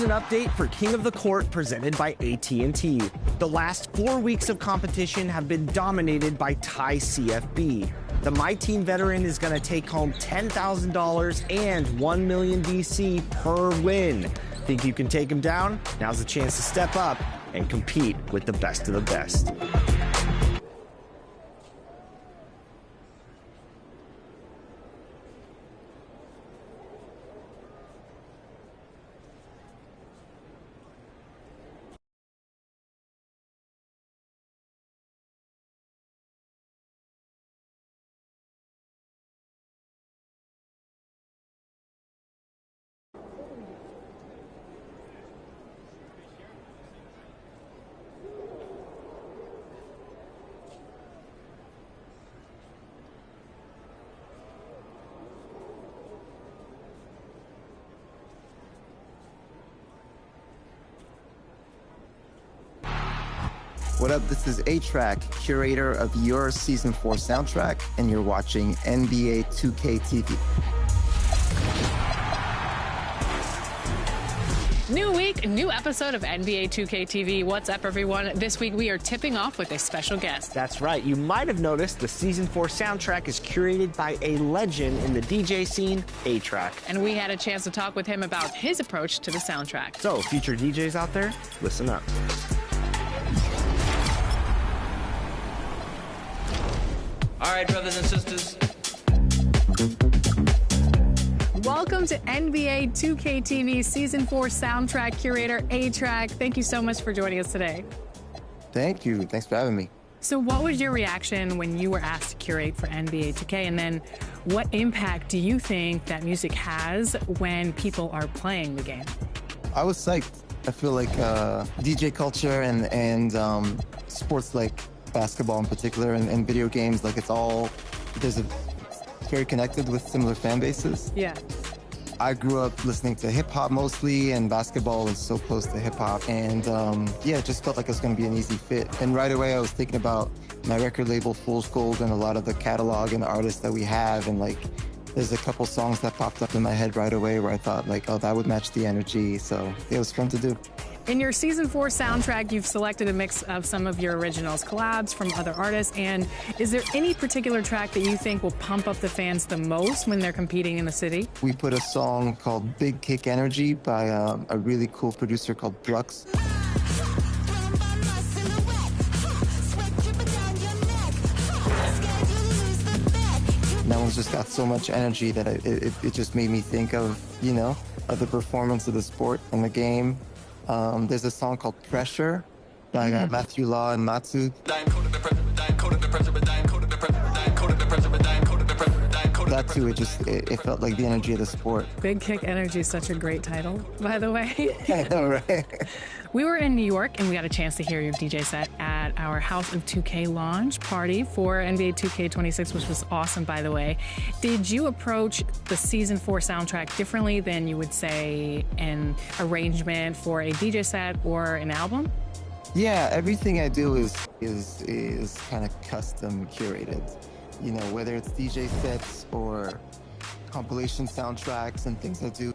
an update for King of the Court presented by AT&T. The last 4 weeks of competition have been dominated by Thai CFB. The My Team veteran is going to take home $10,000 and 1 million DC per win. Think you can take him down? Now's the chance to step up and compete with the best of the best. What up, this is A-Track, curator of your Season 4 soundtrack, and you're watching NBA 2K TV. New week, new episode of NBA 2K TV. What's up, everyone? This week we are tipping off with a special guest. That's right. You might have noticed the Season 4 soundtrack is curated by a legend in the DJ scene, A-Track. And we had a chance to talk with him about his approach to the soundtrack. So, future DJs out there, listen up. All right, brothers and sisters. Welcome to NBA 2K TV Season 4 soundtrack curator A-Track. Thank you so much for joining us today. Thank you. Thanks for having me. So what was your reaction when you were asked to curate for NBA 2K? And then what impact do you think that music has when people are playing the game? I was psyched. I feel like DJ culture and sports like basketball in particular and video games, like it's very connected with similar fan bases. Yeah. I grew up listening to hip hop mostly, and basketball was so close to hip hop. And yeah, it just felt like it was going to be an easy fit. And right away I was thinking about my record label, Fool's Gold, and a lot of the catalog and artists that we have. And like, there's a couple songs that popped up in my head right away where I thought like, oh, that would match the energy. So it was fun to do. In your Season 4 soundtrack, you've selected a mix of some of your originals, collabs from other artists. And is there any particular track that you think will pump up the fans the most when they're competing in the city? We put a song called Big Kick Energy by a really cool producer called Brooks. That one's just got so much energy that it just made me think of, you know, of the performance of the sport and the game. There's a song called Pressure by Matthew Law and Matsu. That too, it felt like the energy of the sport. Big Kick Energy is such a great title, by the way. I know, right? We were in New York and we got a chance to hear your DJ set at our House of 2K launch party for NBA 2K26, which was awesome, by the way. Did you approach the Season 4 soundtrack differently than you would say an arrangement for a DJ set or an album? Yeah, everything I do is kind of custom curated. You know, whether it's DJ sets or compilation soundtracks and things I do.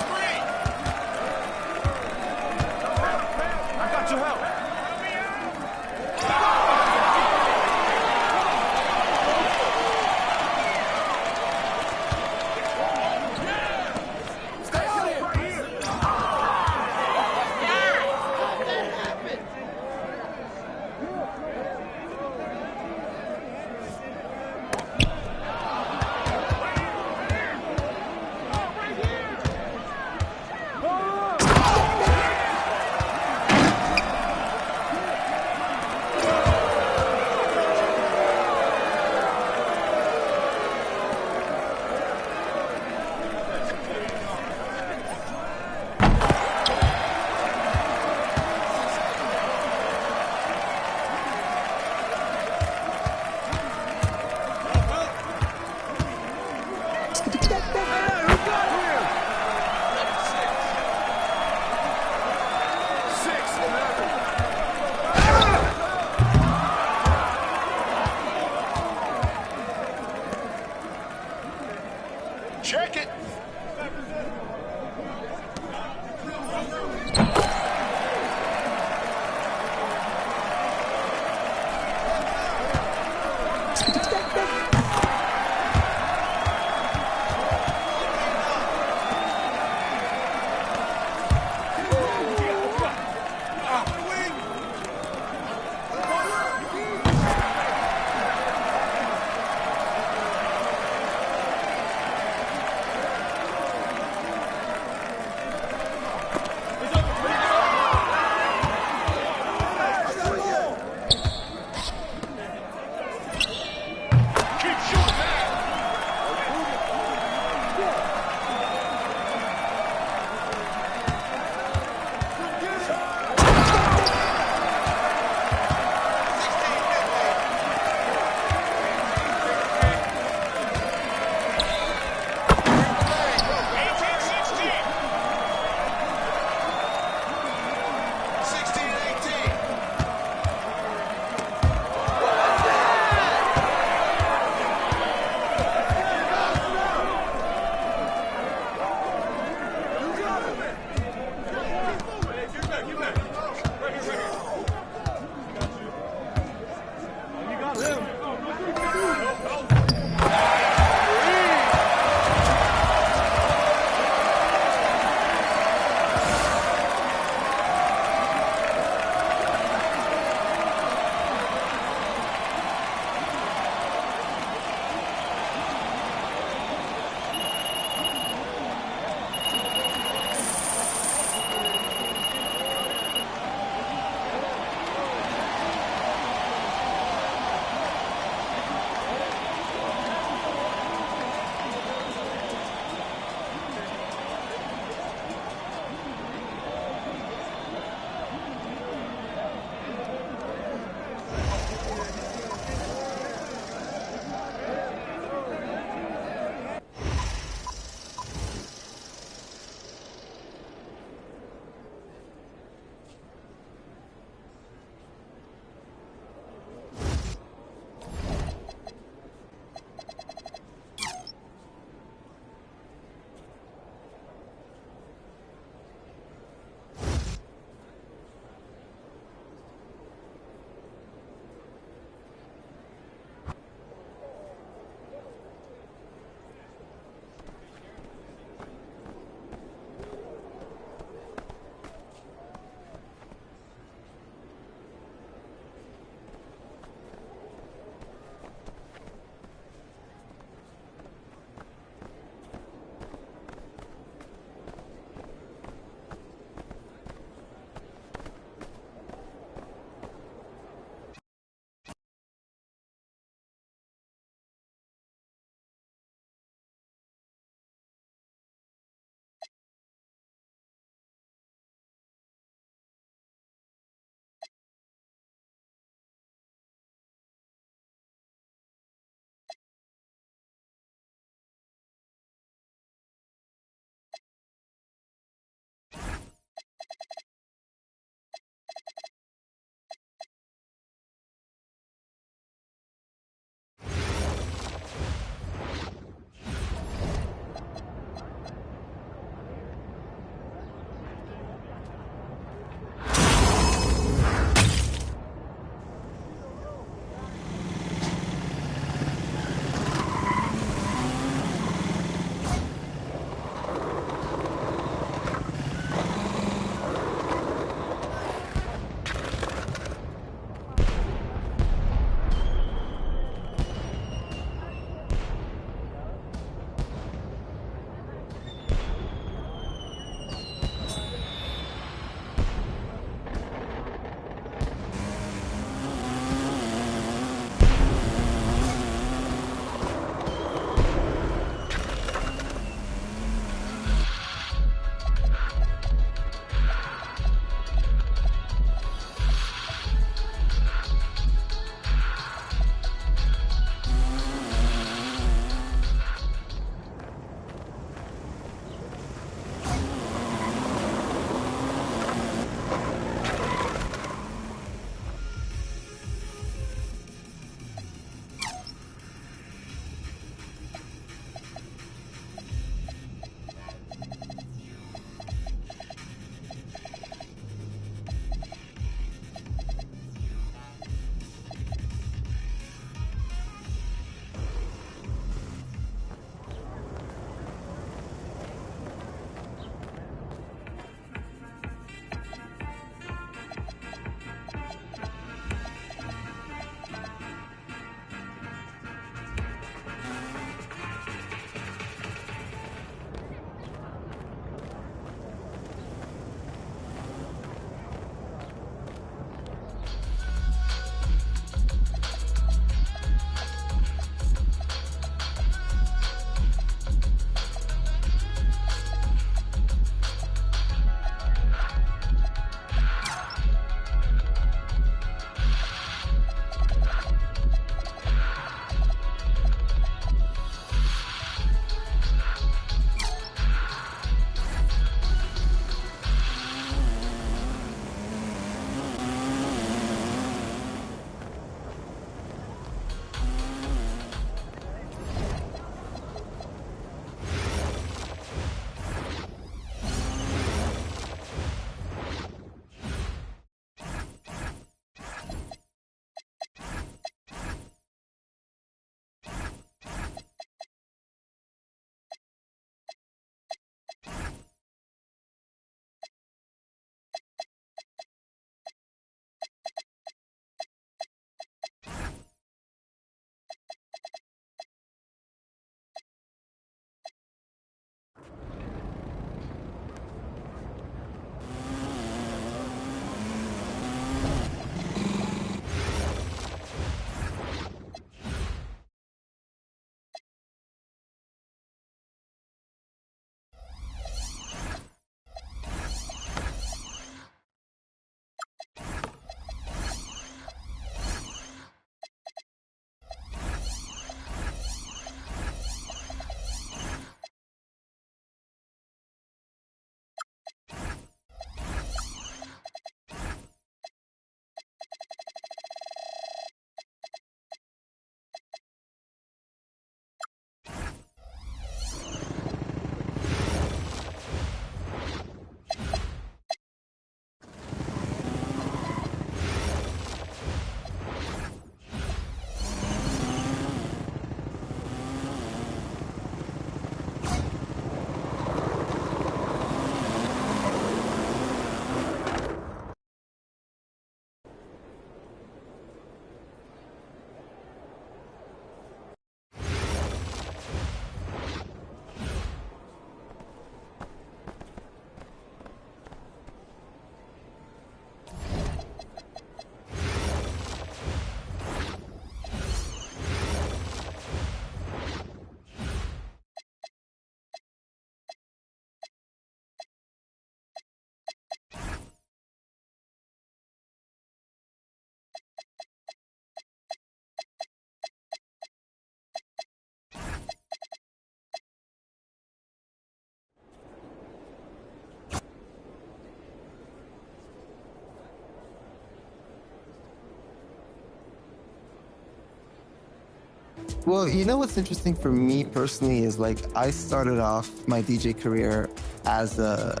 Well, you know what's interesting for me personally is like I started off my DJ career as a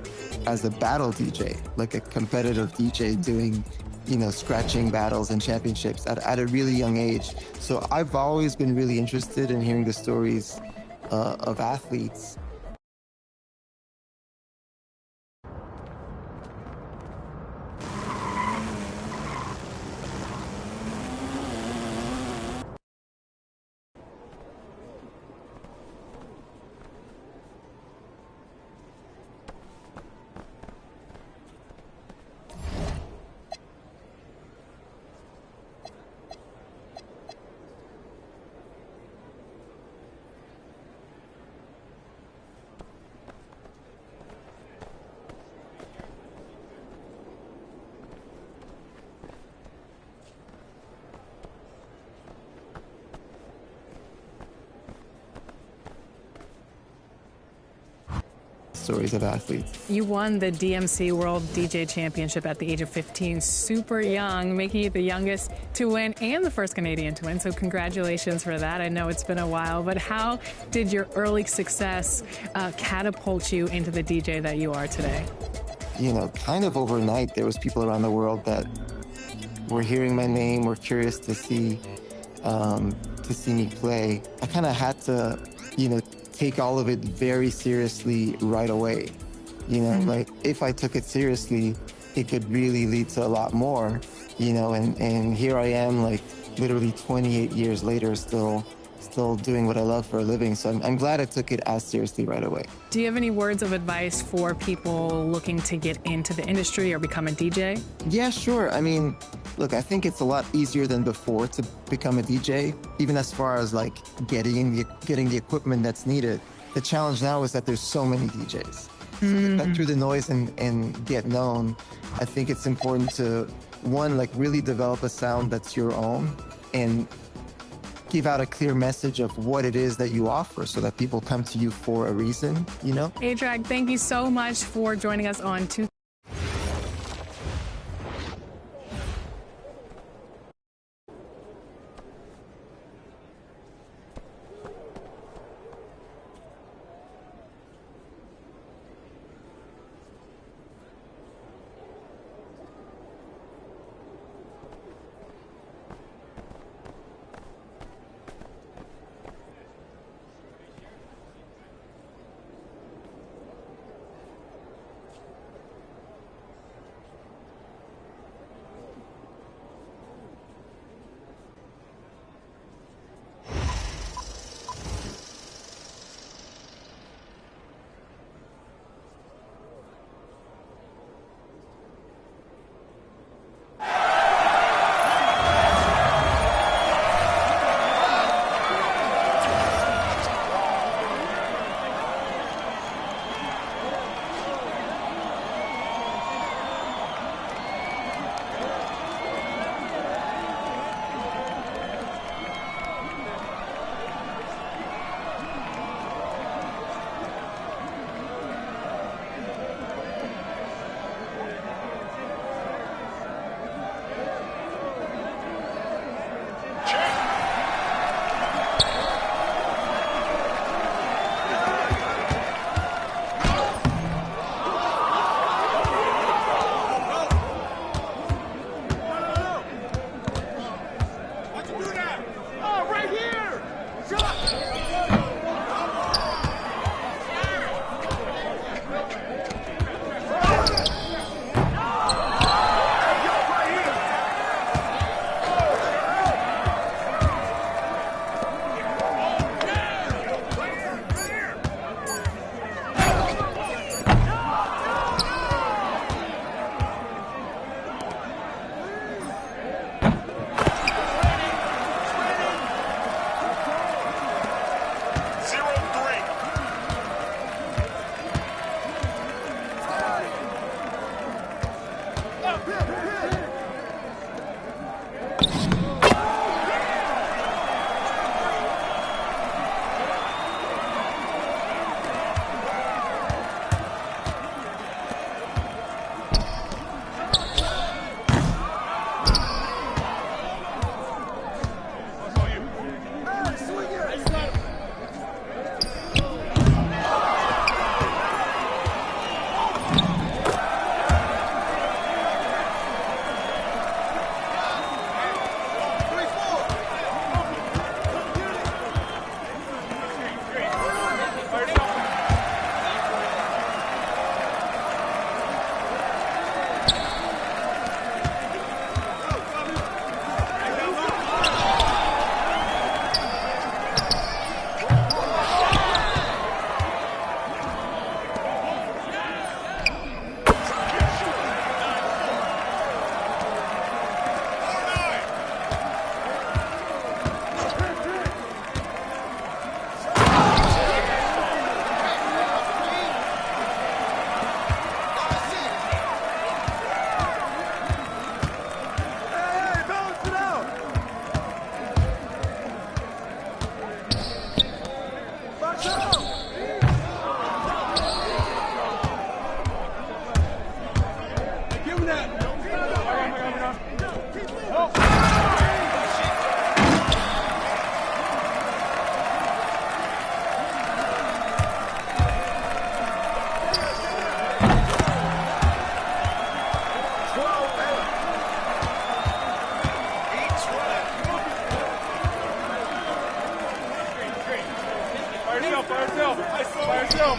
battle DJ, like a competitive DJ doing, you know, scratching battles and championships at a really young age. So I've always been really interested in hearing the stories of athletes. Stories of athletes. You won the DMC World DJ Championship at the age of 15, super young, making you the youngest to win and the first Canadian to win. So congratulations for that. I know it's been a while, but how did your early success catapult you into the DJ that you are today? You know, kind of overnight, there was people around the world that were hearing my name, were curious to see me play. I kind of had to, you know, take all of it very seriously right away. You know, like if I took it seriously, it could really lead to a lot more, you know, and here I am like literally 28 years later still doing what I love for a living. So I'm glad I took it as seriously right away. Do you have any words of advice for people looking to get into the industry or become a DJ? Yeah, sure. I mean, look, I think it's a lot easier than before to become a DJ, even as far as like getting the equipment that's needed. The challenge now is that there's so many DJs. So to cut through the noise and get known, I think it's important to, one, like really develop a sound that's your own and give out a clear message of what it is that you offer so that people come to you for a reason, you know? A-Track, thank you so much for joining us on 2. Swing it!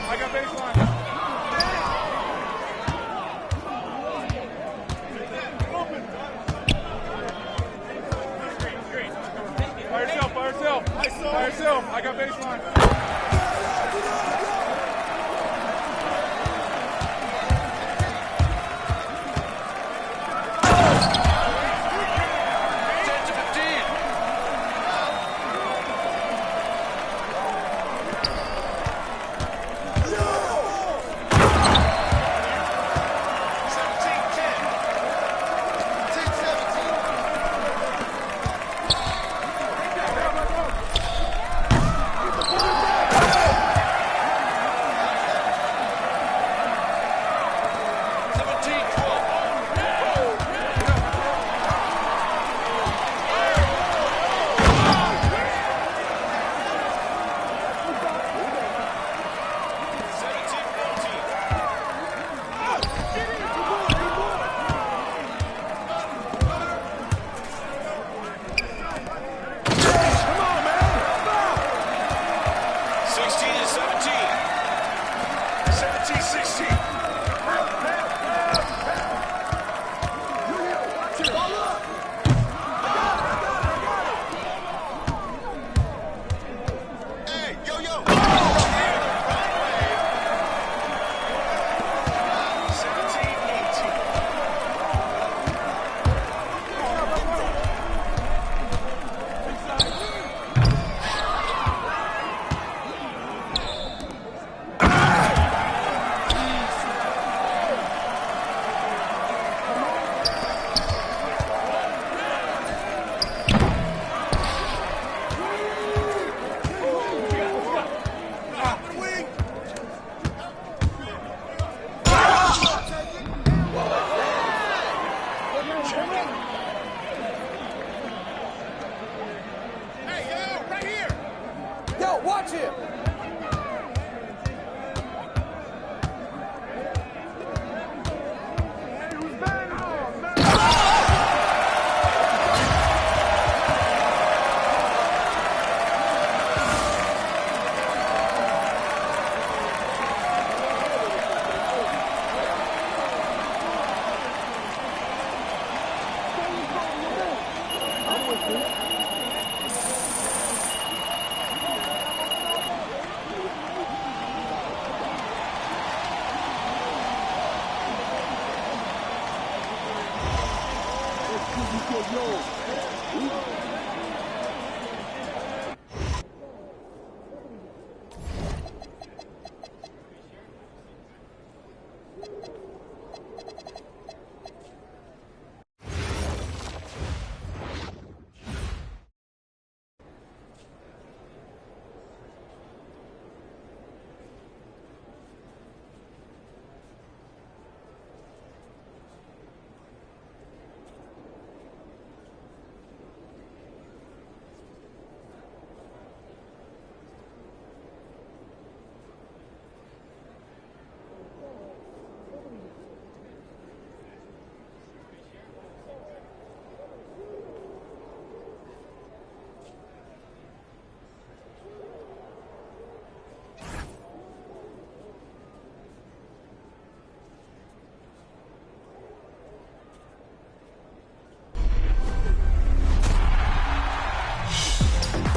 I got baseline. By yourself. I got baseline. Watch him!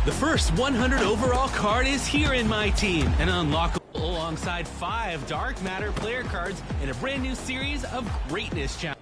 The first 100 overall card is here in my team, and unlockable alongside 5 Dark Matter player cards in a brand new series of Greatness Challenge.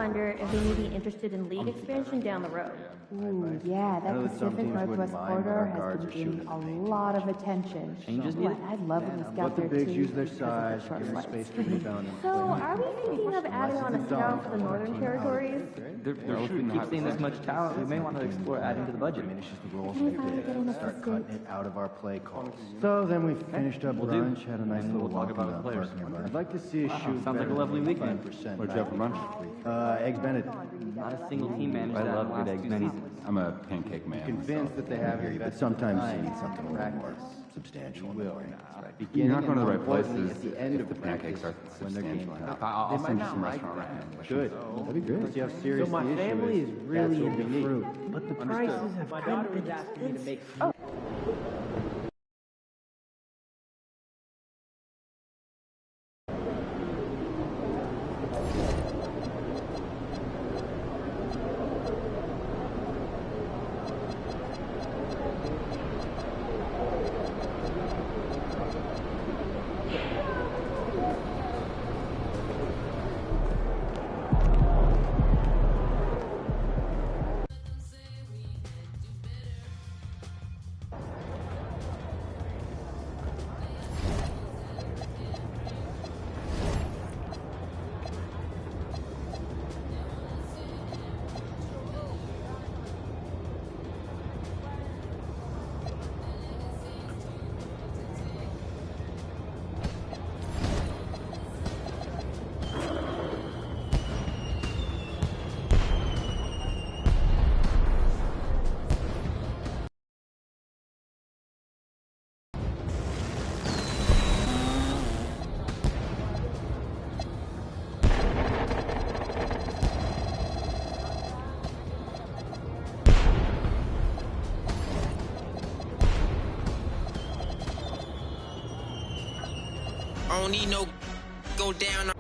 wonder if they may be interested in league expansion down the road. Ooh, yeah, that Pacific Northwest corridor has been getting a lot of attention. What, I'd love when we scout there too. Use their size, give them space to rebound. So, are we thinking of adding on a scout for the northern territories? Keep seeing this much talent, we may want to explore adding to the budget. Start cutting it out of our play calls. So then we finished up lunch, had a nice little walk about the players. I'd like to see us shoot. Sounds like a lovely weekend. What'd you have for lunch? Egg Benedict. Not a single team managed that. I love good eggs Benedict. I'm a pancake man. Convinced that they have your best. Sometimes you need something a little more substantial. You're not going to the right places at the end of the pancakes are substantial. They I'll might send you not some like restaurant that. recommendations. Good. That'd be great. You have serious So my family is really into fruit, but the prices have kind of been asking me to make. I don't need no go down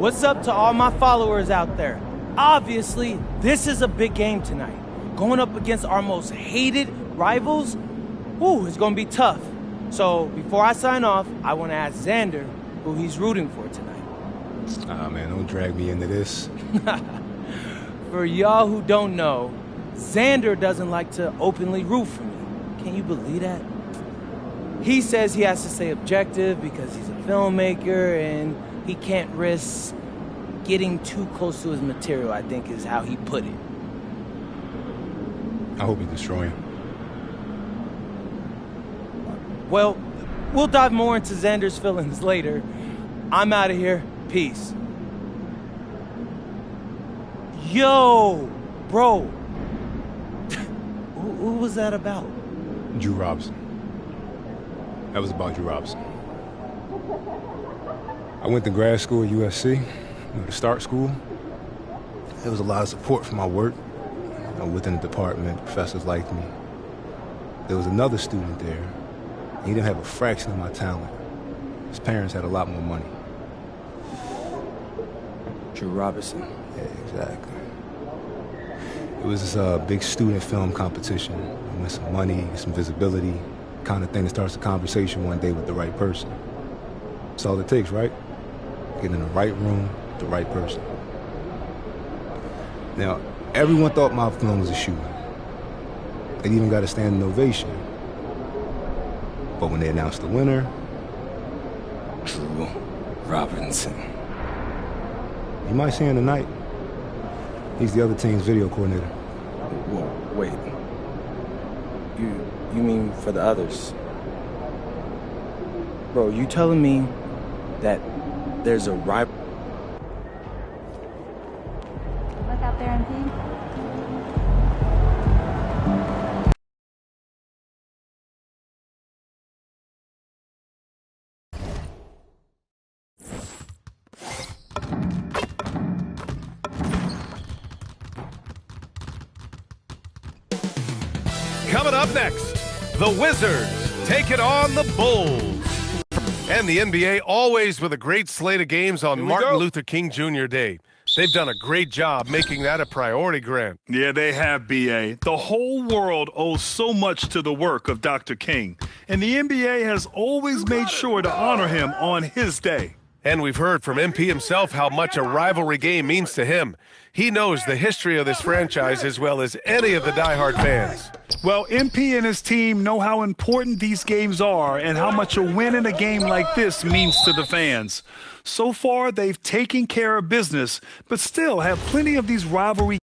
What's up to all my followers out there? Obviously, this is a big game tonight. Going up against our most hated rivals, it's going to be tough. So before I sign off, I want to ask Xander who he's rooting for tonight. Man, don't drag me into this. For y'all who don't know, Xander doesn't like to openly root for me. Can you believe that? He says he has to stay objective because he's a filmmaker and he can't risk getting too close to his material, I think is how he put it. I hope you destroy him. Well, we'll dive more into Xander's feelings later. I'm out of here. Peace. Yo, bro. Who was that about? Drew Robinson. That was about Drew Robinson. I went to grad school at USC, to start school. There was a lot of support for my work. Within the department, professors liked me. There was another student there. He didn't have a fraction of my talent. His parents had a lot more money. Drew Robinson. Yeah, exactly. It was this big student film competition. You win some money, some visibility, kind of thing that starts a conversation one day with the right person. That's all it takes, right? Get in the right room, with the right person. Now, everyone thought my film was a shooting. They even got a standing ovation. But when they announced the winner, Drew Robinson. You might see him tonight. He's the other team's video coordinator. Whoa, wait. You mean for the others? Bro, you telling me that there's a rival? Look out there, MP. Coming up next, the Wizards take it on the Bulls. And the NBA always with a great slate of games on Martin Luther King Jr. Day. They've done a great job making that a priority, Grant. Yeah, they have, B.A. The whole world owes so much to the work of Dr. King, and the NBA has always made sure to honor him on his day. And we've heard from MP himself how much a rivalry game means to him. He knows the history of this franchise as well as any of the diehard fans. Well, MP and his team know how important these games are and how much a win in a game like this means to the fans. So far, they've taken care of business, but still have plenty of these rivalry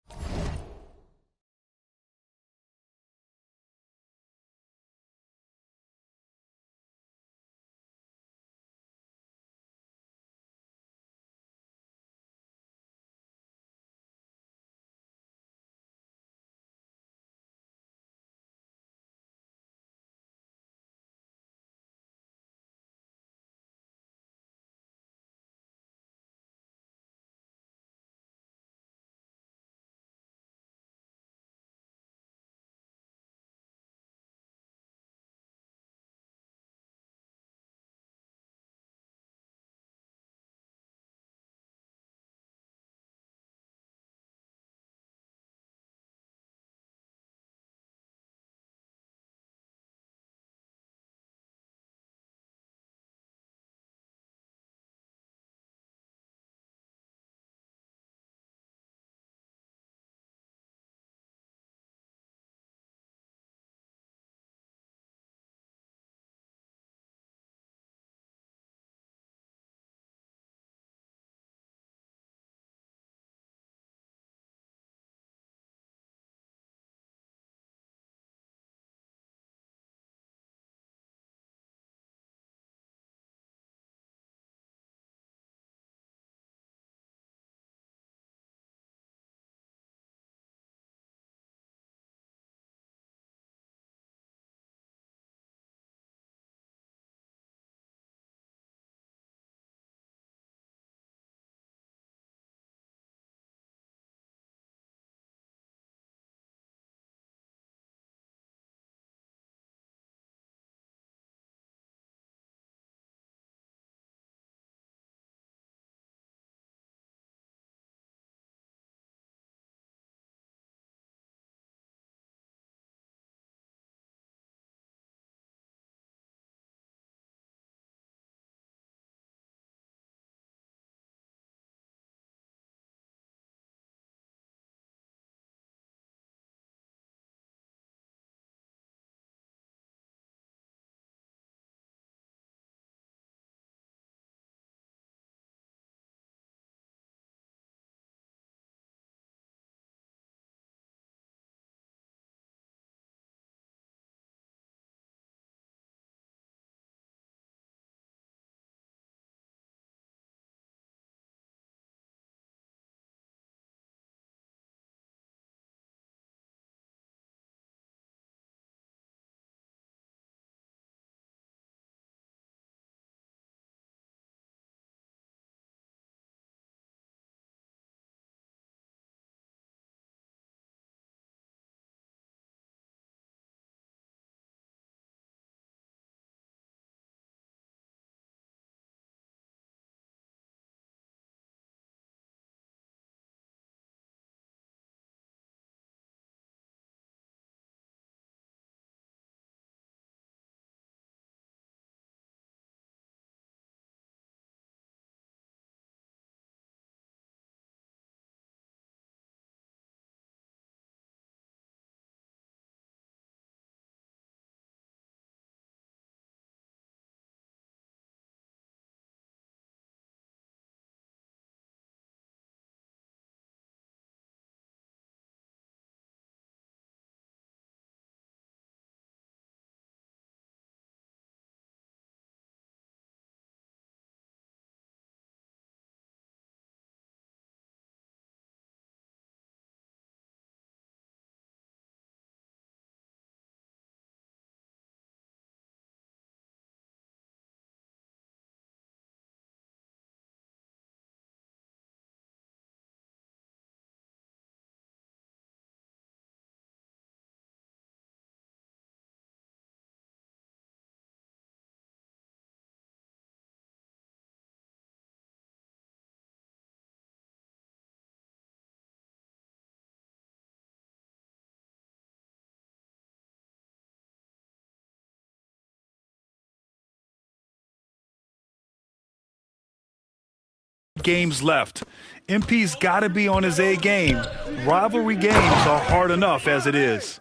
games left. MP's got to be on his A game. Rivalry games are hard enough as it is.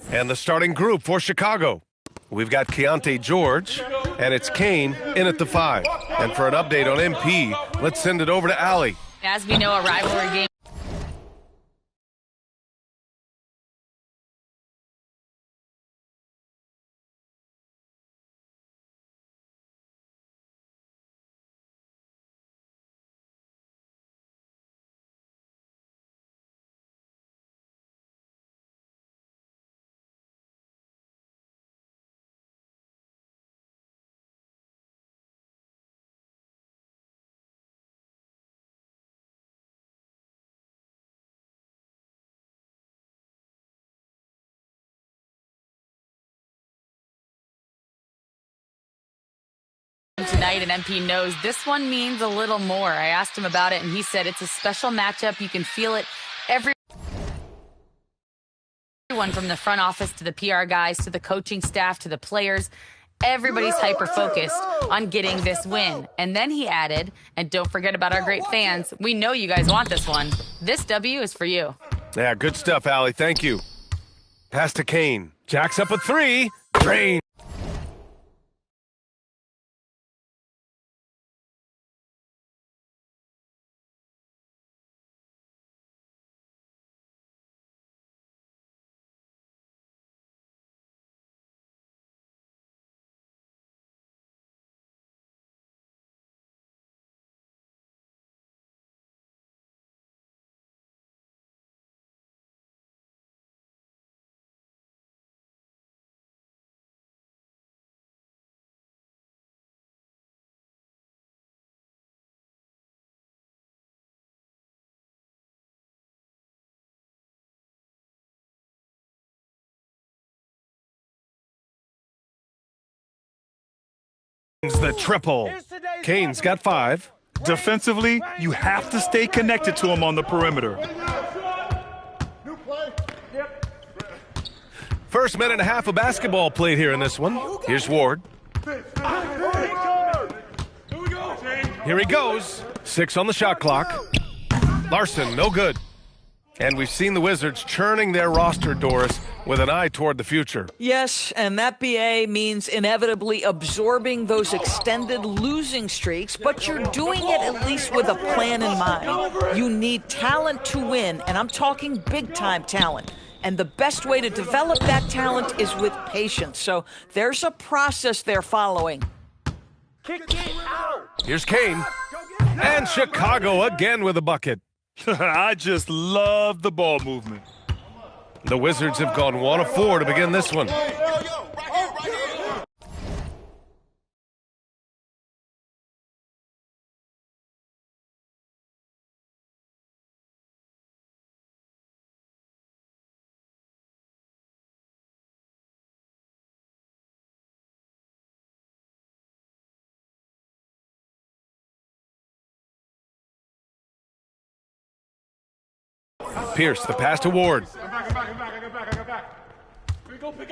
And the starting group for Chicago. We've got Keontae George, and it's Kane in at the 5. And for an update on MP, let's send it over to Allie. As we know, a rivalry game. Tonight, and MP knows this one means a little more. I asked him about it, and he said it's a special matchup. You can feel it. Everyone from the front office to the PR guys to the coaching staff to the players, everybody's hyper-focused on getting this win. And then he added, and don't forget about our great fans. We know you guys want this one. This W is for you. Yeah, good stuff, Allie. Thank you. Pass to Kane. Jacks up a 3. Drain. The triple. Kane's got 5. Defensively, you have to stay connected to him on the perimeter. First minute and a half of basketball played here in this one. Here's Ward. Here he goes. 6 on the shot clock. Larson, no good. And we've seen the Wizards churning their roster, Doris, with an eye toward the future. Yes, and that BA means inevitably absorbing those extended losing streaks, but you're doing it at least with a plan in mind. You need talent to win, and I'm talking big-time talent. And the best way to develop that talent is with patience. So there's a process they're following. Here's Kane. And Chicago again with a bucket. I just love the ball movement. The Wizards have gone 1 of 4 to begin this one. Pierce, the pass to Ward.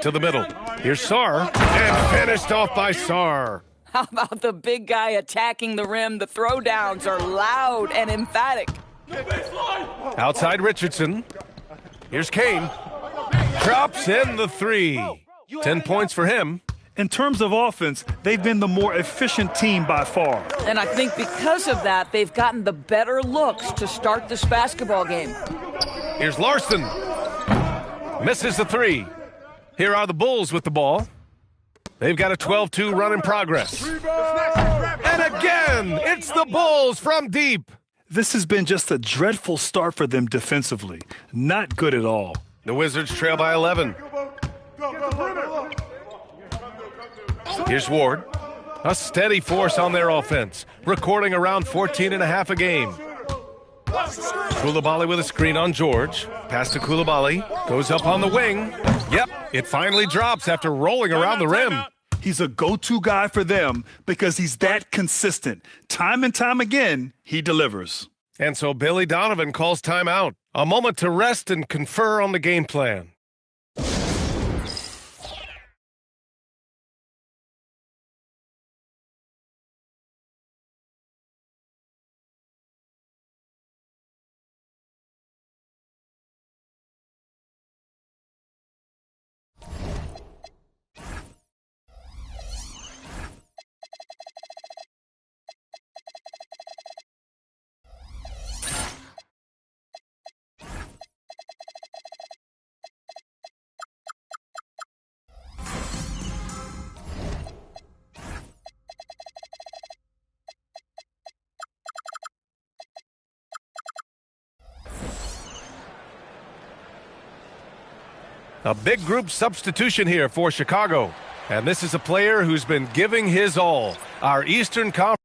To the middle. Here's Sarr. And finished off by Sarr. How about the big guy attacking the rim? The throwdowns are loud and emphatic. Outside Richardson. Here's Kane. Drops in the 3. 10 points for him. In terms of offense, they've been the more efficient team by far. And I think because of that, they've gotten the better looks to start this basketball game. Here's Larson. Misses the 3. Here are the Bulls with the ball. They've got a 12-2 run in progress. And again, it's the Bulls from deep. This has been just a dreadful start for them defensively. Not good at all. The Wizards trail by 11. Here's Ward. A steady force on their offense, recording around 14.5 a game. Coulibaly with a screen on George. Pass to Coulibaly. Goes up on the wing. Yep, it finally drops after rolling around the rim. He's a go-to guy for them because he's that consistent. Time and time again, he delivers. And so Billy Donovan calls timeout. A moment to rest and confer on the game plan. A big group substitution here for Chicago. And this is a player who's been giving his all. Our Eastern Conference.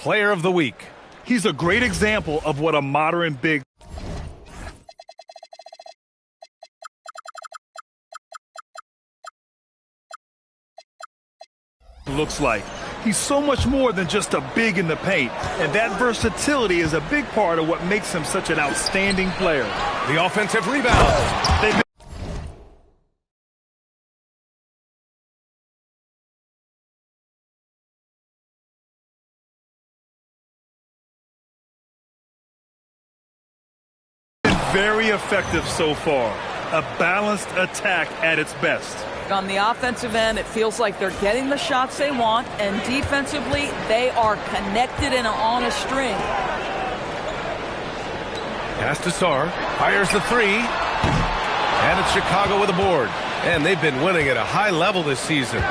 Player of the Week. He's a great example of what a modern big looks like. He's so much more than just a big in the paint, and that versatility is a big part of what makes him such an outstanding player. The offensive rebound. Very effective so far. A balanced attack at its best. On the offensive end, it feels like they're getting the shots they want, and defensively, they are connected and on a string. Pass to Sarr, fires the three, and it's Chicago with a board. And they've been winning at a high level this season.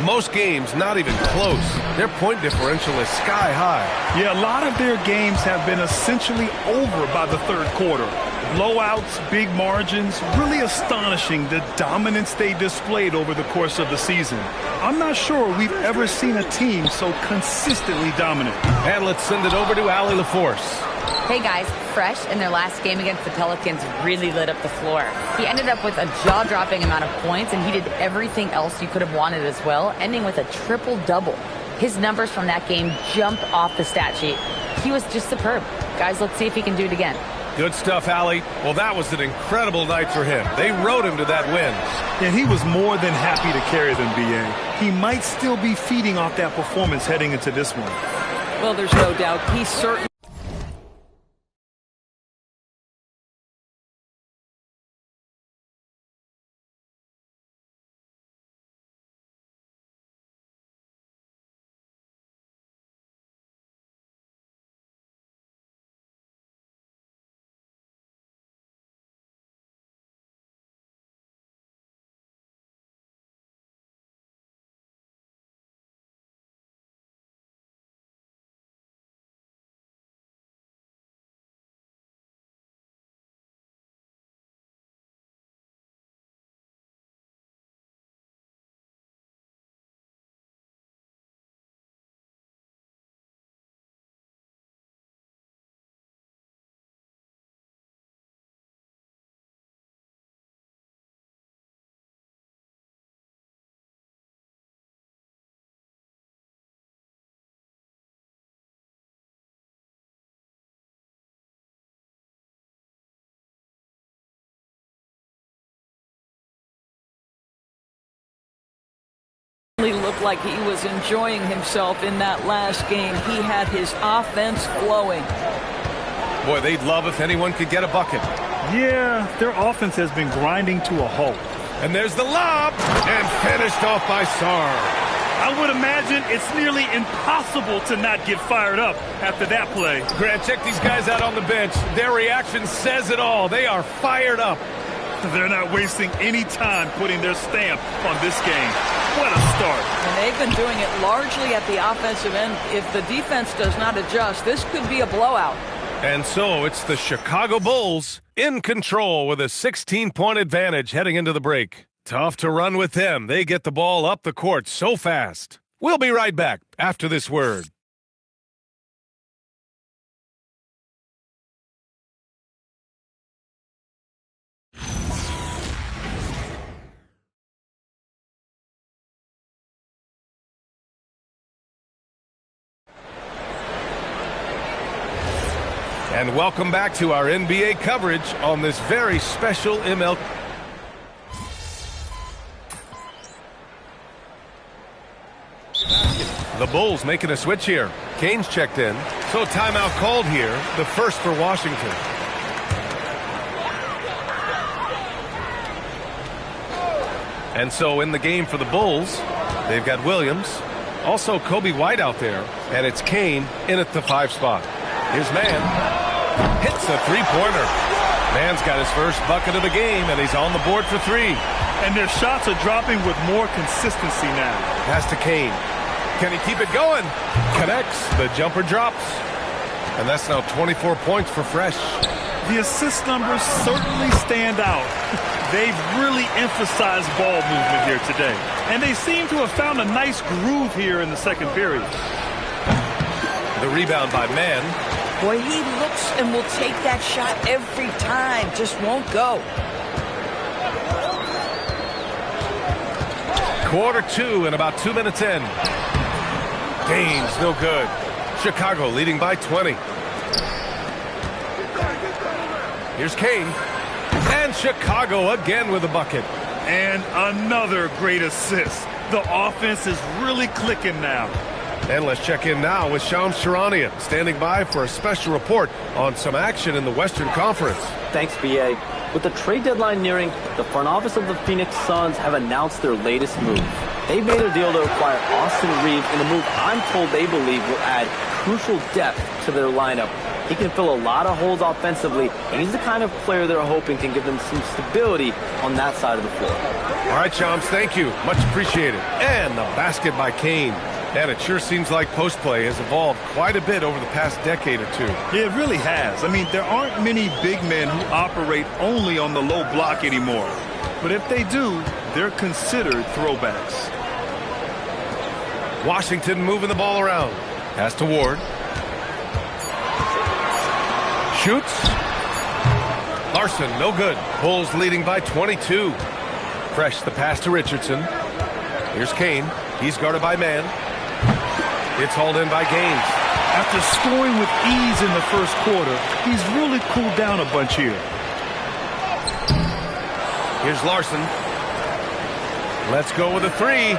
Most games not even close. Their point differential is sky high. Yeah, a lot of their games have been essentially over by the third quarter. Blowouts, big margins, really astonishing the dominance they displayed over the course of the season. I'm not sure we've ever seen a team so consistently dominant. And let's send it over to Allie LaForce. Hey guys, Fresh in their last game against the Pelicans really lit up the floor. He ended up with a jaw-dropping amount of points, and he did everything else you could have wanted as well, ending with a triple-double. His numbers from that game jumped off the stat sheet. He was just superb. Guys, let's see if he can do it again. Good stuff, Allie. Well, that was an incredible night for him. They rode him to that win. And he was more than happy to carry them, B.A. He might still be feeding off that performance heading into this one. Well, there's no doubt. He certainly looked like he was enjoying himself in that last game. He had his offense flowing. Boy, they'd love if anyone could get a bucket. Yeah, their offense has been grinding to a halt. And there's the lob, and finished off by Sarr. I would imagine it's nearly impossible to not get fired up after that play. Grant, check these guys out on the bench. Their reaction says it all. They are fired up. They're not wasting any time putting their stamp on this game. What a start. And they've been doing it largely at the offensive end. If the defense does not adjust, this could be a blowout. And so it's the Chicago Bulls in control with a 16-point advantage heading into the break. Tough to run with them. They get the ball up the court so fast. We'll be right back after this word. And welcome back to our NBA coverage on this very special ML. The Bulls making a switch here. Kane's checked in. So timeout called here, the first for Washington. And so in the game for the Bulls, they've got Williams, also Kobe White out there, and it's Kane in at the 5 spot. His man hits a three-pointer. Man's got his first bucket of the game, and he's on the board for 3. And their shots are dropping with more consistency now. Pass to Kane. Can he keep it going? Connects. The jumper drops. And that's now 24 points for Fresh. The assist numbers certainly stand out. They've really emphasized ball movement here today. And they seem to have found a nice groove here in the second period. The rebound by Mann. Boy, he looks and will take that shot every time. Just won't go. Quarter 2 and about 2 minutes in. Gaines, no good. Chicago leading by 20. Here's Kane. And Chicago again with a bucket. And another great assist. The offense is really clicking now. And let's check in now with Shams Charania, standing by for a special report on some action in the Western Conference. Thanks, BA. With the trade deadline nearing, the front office of the Phoenix Suns have announced their latest move. They made a deal to acquire Austin Reeves in a move I'm told they believe will add crucial depth to their lineup. He can fill a lot of holes offensively, and he's the kind of player they're hoping can give them some stability on that side of the floor. All right, Shams, thank you. Much appreciated. And the basket by Kane. And it sure seems like post play has evolved quite a bit over the past decade or 2. Yeah, it really has. I mean, there aren't many big men who operate only on the low block anymore. But if they do, they're considered throwbacks. Washington moving the ball around. Pass to Ward. Shoots. Larson, no good. Bulls leading by 22. Fresh the pass to Richardson. Here's Kane. He's guarded by Mann. It's hauled in by Gaines. After scoring with ease in the first quarter, he's really cooled down a bunch here. Here's Larson. Let's go with a 3.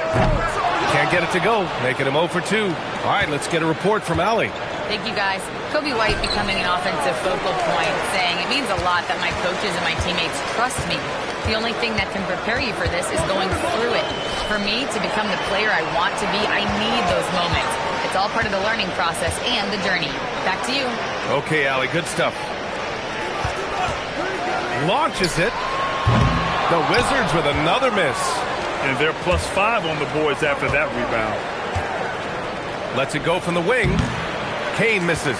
Can't get it to go, making him 0 for 2. All right, let's get a report from Allie. Thank you, guys. Kobe White becoming an offensive focal point, saying it means a lot that my coaches and my teammates trust me. The only thing that can prepare you for this is going through it. For me to become the player I want to be, I need those moments. It's all part of the learning process and the journey. Back to you. Okay, Allie, good stuff. Launches it. The Wizards with another miss. And they're +5 on the boards after that rebound. Lets it go from the wing. Kane misses.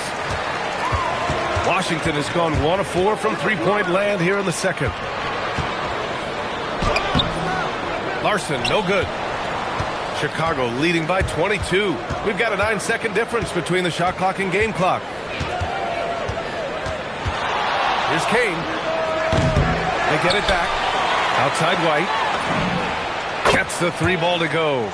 Washington has gone 1 of 4 from three-point land here in the second. Larson, no good. Chicago leading by 22. We've got a 9-second difference between the shot clock and game clock. Here's Kane. They get it back. Outside White. Gets the 3 ball to go.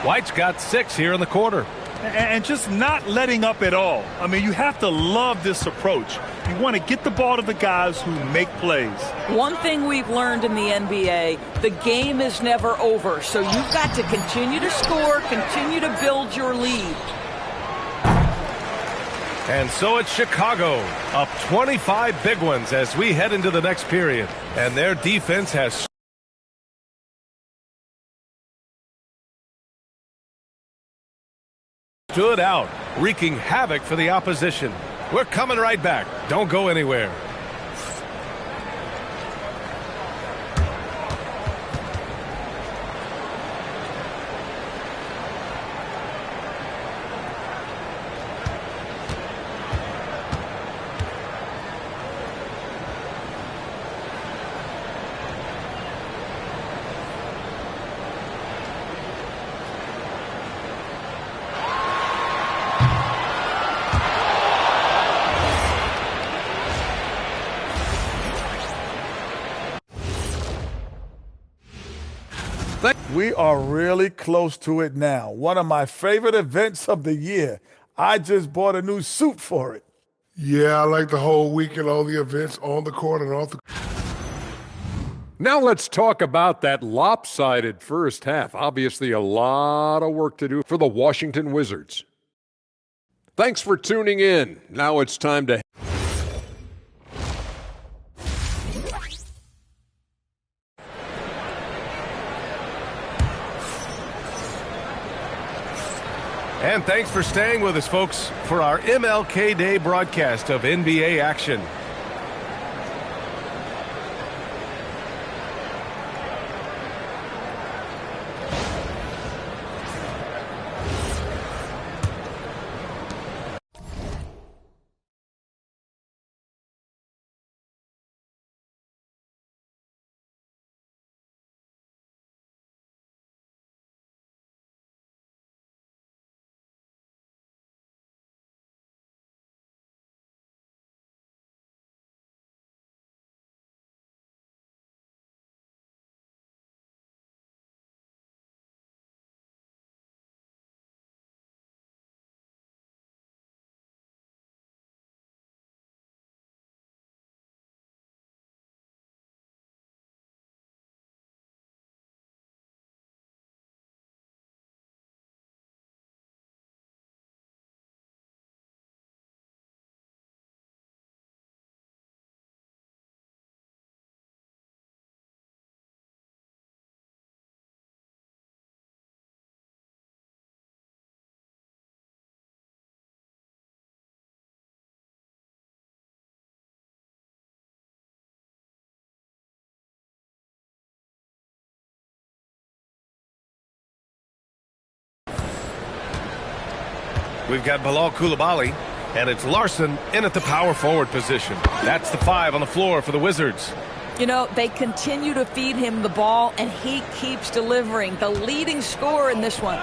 White's got 6 here in the quarter. And just not letting up at all. I mean, you have to love this approach. You want to get the ball to the guys who make plays. One thing we've learned in the NBA, the game is never over. So you've got to continue to score, continue to build your lead. And so it's Chicago, up 25 big ones as we head into the next period. And their defense has stood out, wreaking havoc for the opposition. We're coming right back. Don't go anywhere. We are really close to it now. One of my favorite events of the year. I just bought a new suit for it. Yeah, I like the whole week and all the events on the court and off the Now let's talk about that lopsided first half. Obviously, a lot of work to do for the Washington Wizards. Thanks for tuning in. Now it's time to... And thanks for staying with us, folks, for our MLK Day broadcast of NBA action. We've got Bilal Coulibaly, and it's Larson in at the power forward position. That's the 5 on the floor for the Wizards. You know, they continue to feed him the ball, and he keeps delivering. The leading scorer in this one.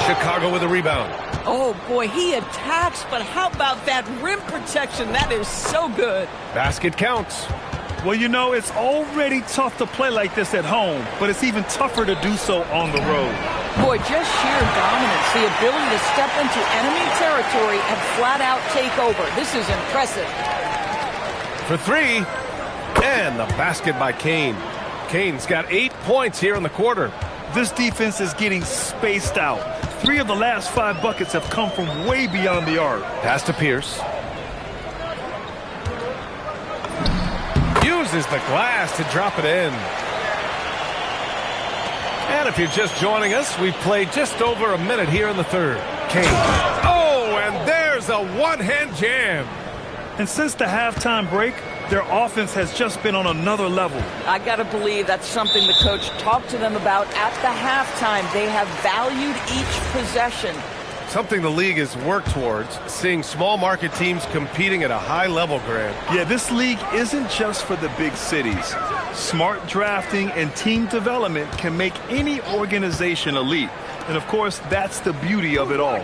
Chicago with a rebound. Oh, boy, he attacks, but how about that rim protection? That is so good. Basket counts. Well, you know, it's already tough to play like this at home, but it's even tougher to do so on the road. Boy, just sheer dominance, the ability to step into enemy territory and flat out take over. This is impressive. For 3, and the basket by Kane. Kane's got 8 points here in the quarter. This defense is getting spaced out. 3 of the last 5 buckets have come from way beyond the arc. Pass to Pierce. Uses the glass to drop it in. And if you're just joining us, we've played just over a minute here in the third. Kane. Oh, and there's a one-hand jam. And since the halftime break, their offense has just been on another level. I got to believe that's something the coach talked to them about at the halftime. They have valued each possession. Something the league has worked towards, seeing small market teams competing at a high level, Grant. Yeah, this league isn't just for the big cities. Smart drafting and team development can make any organization elite. And of course, that's the beauty of it all.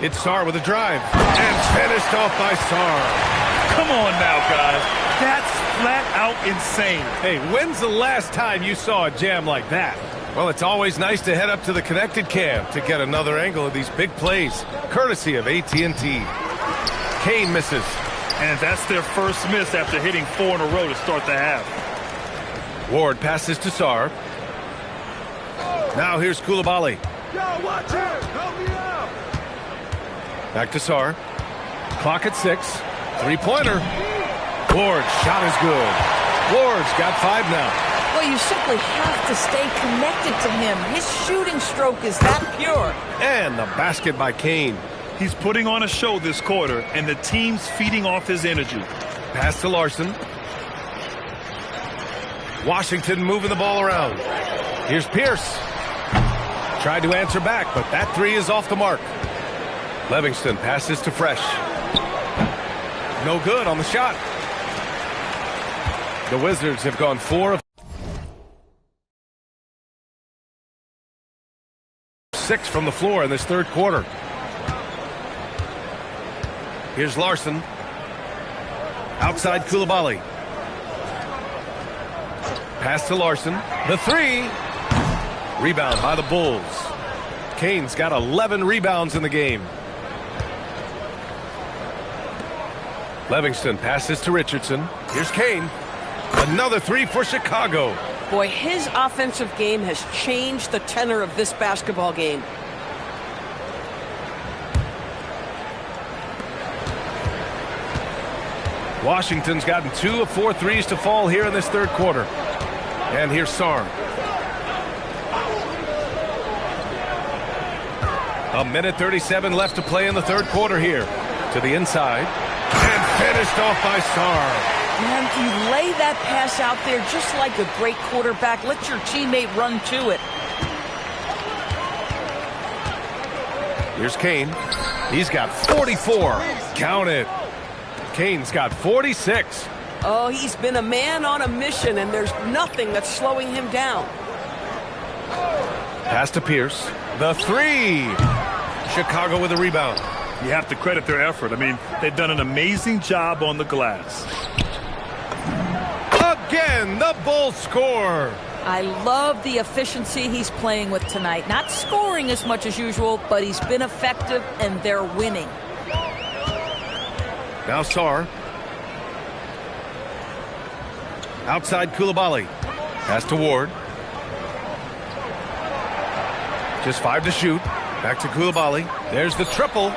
It's Sarr with a drive. And finished off by Sarr. Come on now, guys. That's flat out insane. Hey, when's the last time you saw a jam like that? Well, it's always nice to head up to the connected cam to get another angle of these big plays, courtesy of AT&T. Kane misses. And that's their first miss after hitting 4 in a row to start the half. Ward passes to Sarr. Now here's Coulibaly. Yo, watch it! Help me out! Back to Sarr. Clock at 6. 3-pointer. Ward's shot is good. Ward's got 5 now. Well, you simply have to stay connected to him. His shooting stroke is that pure. And the basket by Kane. He's putting on a show this quarter, and the team's feeding off his energy. Pass to Larson. Washington moving the ball around. Here's Pierce. Tried to answer back, but that 3 is off the mark. Livingston passes to Fresh. No good on the shot. The Wizards have gone 4 of 6 from the floor in this third quarter. Here's Larson. Outside Coulibaly. Pass to Larson. The 3. Rebound by the Bulls. Kane's got 11 rebounds in the game. Livingston passes to Richardson. Here's Kane. Another three for Chicago. Boy, his offensive game has changed the tenor of this basketball game. Washington's gotten 2 of 4 threes to fall here in this third quarter. And here's Sarn. A minute 37 left to play in the third quarter here. To the inside. And finished off by Sarn. Man, you lay that pass out there just like a great quarterback. Let your teammate run to it. Here's Kane. He's got 44. Count it. Kane's got 46. Oh, he's been a man on a mission, and there's nothing that's slowing him down. Pass to Pierce. The three. Chicago with a rebound. You have to credit their effort. I mean, they've done an amazing job on the glass. Again, the Bulls score. I love the efficiency he's playing with tonight. Not scoring as much as usual, but he's been effective, and they're winning. Now Sarr. Outside Coulibaly. Pass to Ward. Just 5 to shoot. Back to Coulibaly. There's the triple.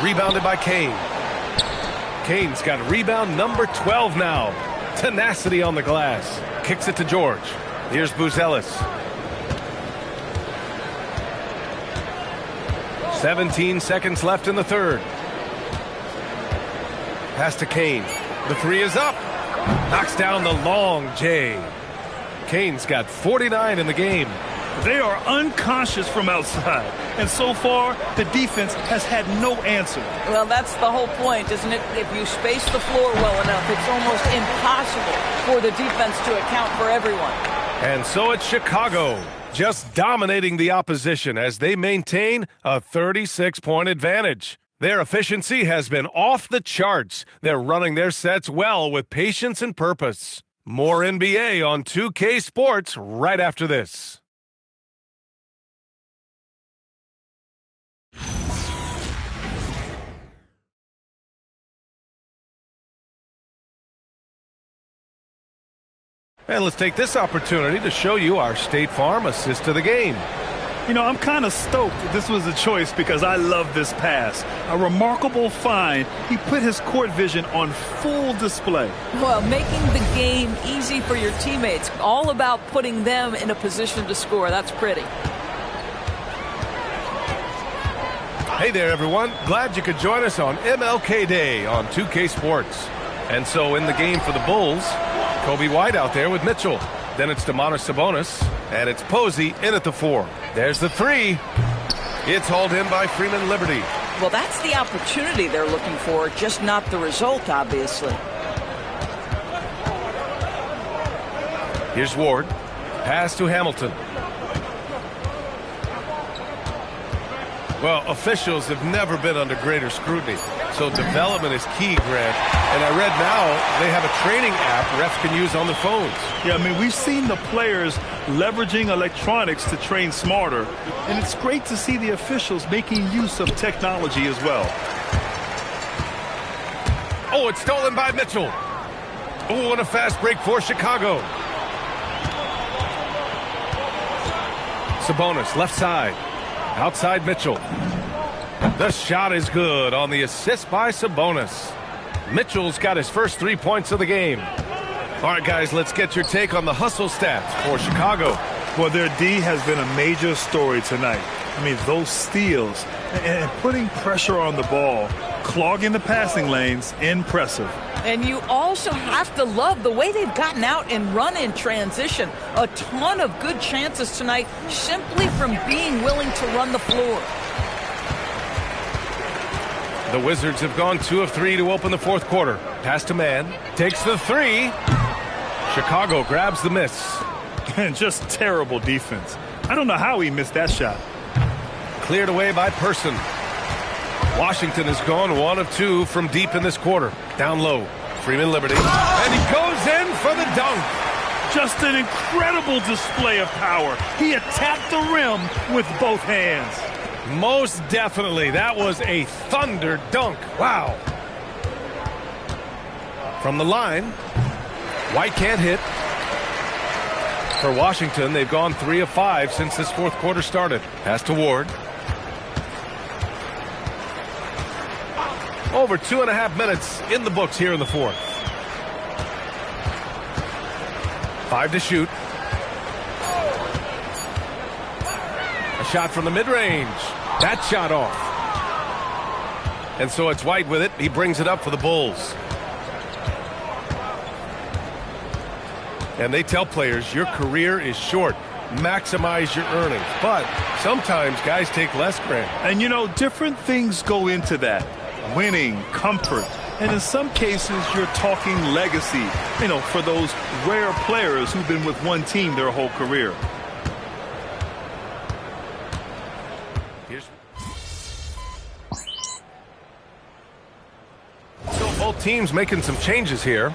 Rebounded by Kane. Kane's got rebound number 12 now. Tenacity on the glass. Kicks it to George. Here's Buzelis. 17 seconds left in the third. Pass to Kane. The three is up. Knocks down the long J. Kane's got 49 in the game. They are unconscious from outside, and so far the defense has had no answer. Well, that's the whole point, isn't it? If you space the floor well enough, it's almost impossible for the defense to account for everyone. And so it's Chicago, just dominating the opposition as they maintain a 36-point advantage. Their efficiency has been off the charts. They're running their sets well with patience and purpose. More NBA on 2K Sports right after this. And let's take this opportunity to show you our State Farm assist to the game. You know, I'm kind of stoked this was a choice because I love this pass. A remarkable find. He put his court vision on full display. Well, making the game easy for your teammates. All about putting them in a position to score. That's pretty. Hey there, everyone. Glad you could join us on MLK Day on 2K Sports. And so in the game for the Bulls, Kobe White out there with Mitchell. Then it's Domantas Sabonis, and it's Posey in at the 4. There's the 3. It's hauled in by Freeman Liberty. Well, that's the opportunity they're looking for, just not the result, obviously. Here's Ward. Pass to Hamilton. Well, officials have never been under greater scrutiny, so development is key, Grant. And I read now they have a training app refs can use on their phones. Yeah, I mean, we've seen the players leveraging electronics to train smarter, and it's great to see the officials making use of technology as well. Oh, it's stolen by Mitchell. Oh, and a fast break for Chicago. Sabonis, left side. Outside Mitchell. The shot is good on the assist by Sabonis. Mitchell's got his first 3 points of the game. All right, guys, let's get your take on the hustle stats for Chicago. Well, their D has been a major story tonight. I mean, those steals and putting pressure on the ball, clogging the passing lanes, impressive. And you also have to love the way they've gotten out and run in transition. A ton of good chances tonight simply from being willing to run the floor. The Wizards have gone 2 of 3 to open the fourth quarter. Pass to Mann. Takes the 3. Chicago grabs the miss. And just terrible defense. I don't know how he missed that shot. Cleared away by Person. Washington has gone 1 of 2 from deep in this quarter. Down low. Freeman Liberty. And he goes in for the dunk. Just an incredible display of power. He attacked the rim with both hands. Most definitely. That was a thunder dunk. Wow. From the line, White can't hit. For Washington, they've gone 3 of 5 since this fourth quarter started. Pass to Ward. Over 2.5 minutes in the books here in the fourth. 5 to shoot. A shot from the mid-range. That shot off. And so it's White with it. He brings it up for the Bulls. And they tell players, your career is short. Maximize your earnings. But sometimes guys take less, Grant. And, you know, different things go into that. Winning, comfort, and in some cases, you're talking legacy, you know, for those rare players who've been with one team their whole career. So both teams making some changes here.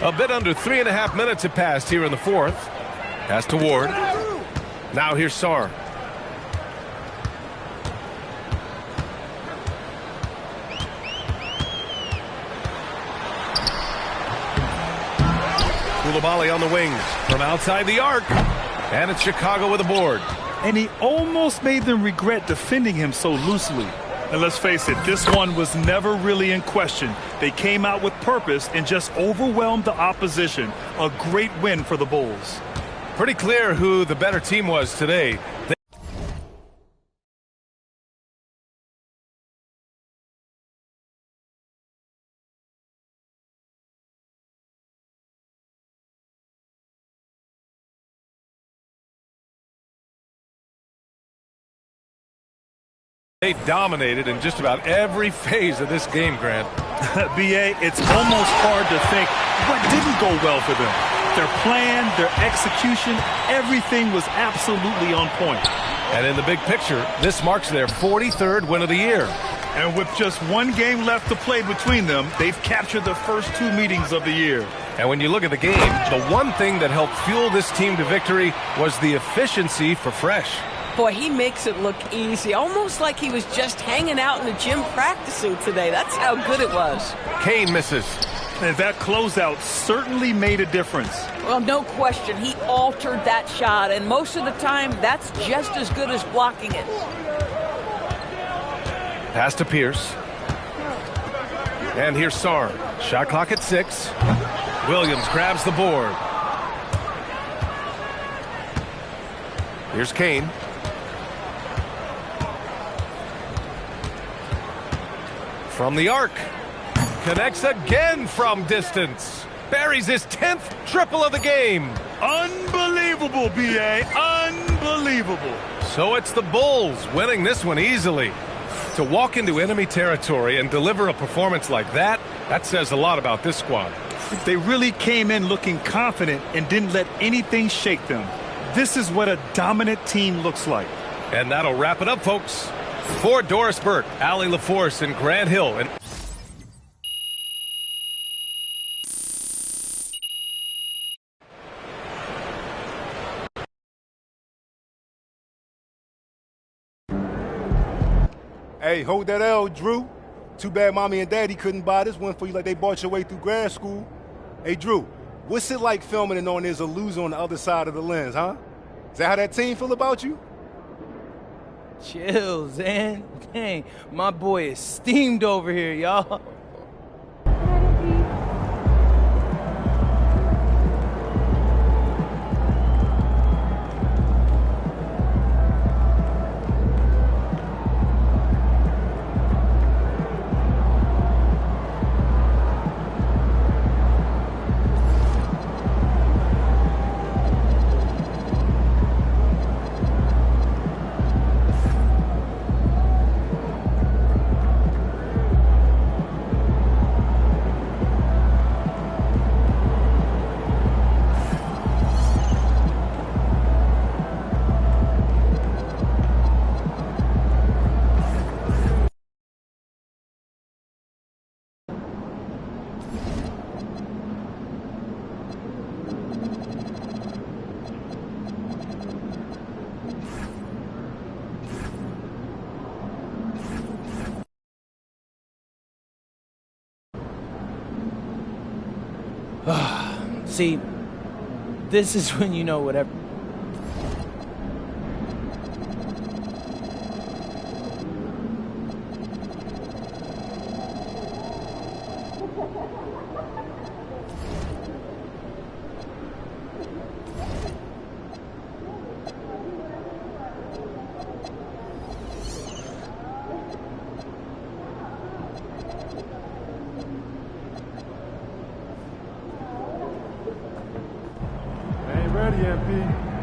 A bit under 3.5 minutes have passed here in the fourth. Pass to Ward. Now here's Sarr. Koulibaly on the wings from outside the arc. And it's Chicago with a board. And he almost made them regret defending him so loosely. And let's face it, this one was never really in question. They came out with purpose and just overwhelmed the opposition. A great win for the Bulls. Pretty clear who the better team was today. They dominated in just about every phase of this game, Grant. B.A., it's almost hard to think what didn't go well for them. Their plan, their execution, everything was absolutely on point. And in the big picture, this marks their 43rd win of the year. And with just one game left to play between them, they've captured the first 2 meetings of the year. And when you look at the game, the one thing that helped fuel this team to victory was the efficiency for Fresh. Boy, he makes it look easy, almost like he was just hanging out in the gym practicing today. That's how good it was. Kane misses. And that closeout certainly made a difference. Well, no question. He altered that shot, and most of the time, that's just as good as blocking it. Pass to Pierce. And here's Sarr. Shot clock at 6. Williams grabs the board. Here's Kane. From the arc. Connects again from distance. Buries his 10th triple of the game. Unbelievable, B.A. Unbelievable. So it's the Bulls winning this one easily. To walk into enemy territory and deliver a performance like that, that says a lot about this squad. They really came in looking confident and didn't let anything shake them. This is what a dominant team looks like. And that'll wrap it up, folks. For Doris Burke, Allie LaForce, and Grant Hill. And hey, hold that L, Drew. Too bad Mommy and Daddy couldn't buy this one for you like they bought your way through grad school. Hey, Drew, what's it like filming and knowing there's a loser on the other side of the lens, huh? Is that how that team feel about you? Chill, Zan. Dang, my boy is steamed over here, y'all. See, this is when you know whatever. Ain't ready, MP.